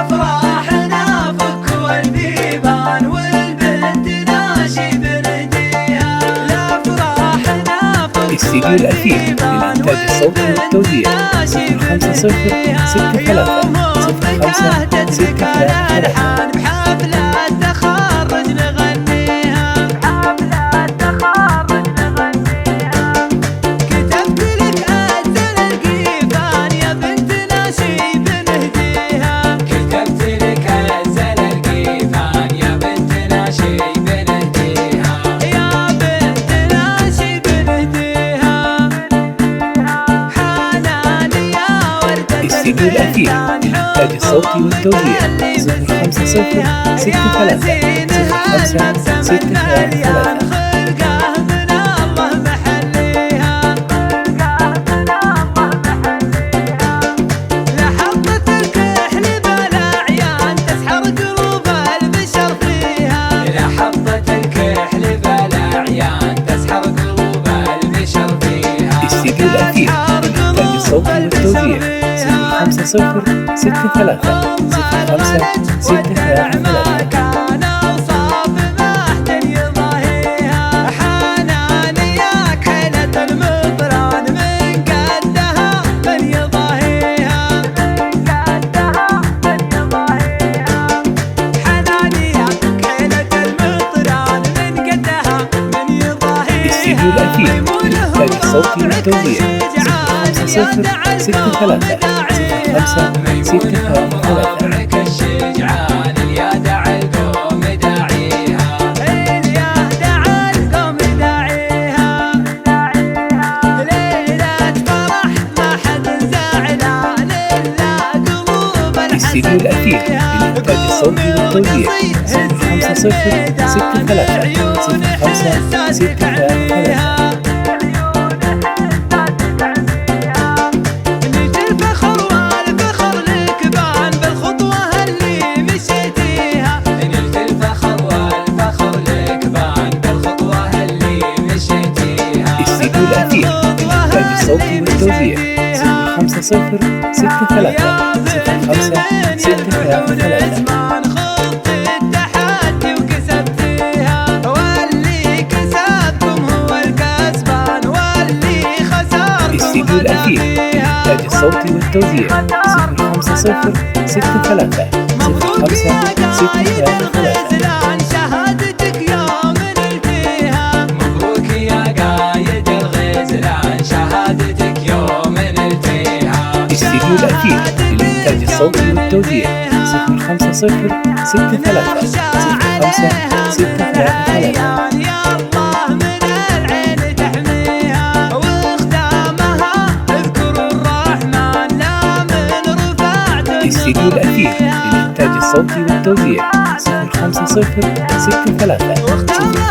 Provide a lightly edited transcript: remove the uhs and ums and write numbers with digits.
لأفراحنا فكوا البيبان والبنت ناشي بنهديها. لأفراحنا الاستديو الأثير للإنتاج الصوتي والتوزيع 05063 بحفلة تخرج نغنيها. كتبت لك أزل القيفان يا بنت ناشي بنهديها. كتبت لك أزل القيفان يا بنت ناشي بنهديها. يا بنت ناشي بنهديها. حناني يا وردة الاستديو الأثير للإنتاج الصوتي والتوزيع 05063 خلقه من الله محليها. لحظة الكحل بالأعيان تسحر قلوب البشر فيها. لحظة الكحل بالأعيان تسحر قلوب البشر فيها. الاستديو الأثير للإنتاج الصوتي والتوزيع 05063 كان أوصاف محتل يضاهيها. حناني يا كحلة المطران من قدها من يضاهيها. حناني يا كحلة المطران من قدها من يضاهيها. الاستديو الأثير للإنتاج الصوتي والتوزيع 05063 عمرك الشجعان اليادع القوم داعيها. اليادع القوم داعيها. ليلة فرح ما حد زعلان إلا قلوب الاستديو الأثير للإنتاج الصوتي والتوزيع 05063 نجي الفخر والفخر لك بان بالخطوة اللي مشيتيها. نلت الفخر والفخر لك بان بالخطوة اللي مشيتيها. الاستديو الأثير للإنتاج الصوتي والتوزيع 05063 الزمان خضت التحدي وكسبتيها. واللي كسبكم هو الكسبان واللي خسركم الاستديو الأثير للإنتاج الصوتي والتوزيع 05063 مبروك يا قايد الغزلان شهادتك يوم نلتيها. مبروك يا قايد الغزلان شهادتك يوم نلتيها. الاستديو الأثير للإنتاج الصوتي والتوزيع 05063 يا الله من العين تحميها. واختامها اذكروا الرحمن لا من رفعت الاستديو الأثير للإنتاج الصوتي والتوزيع 05063 واختامها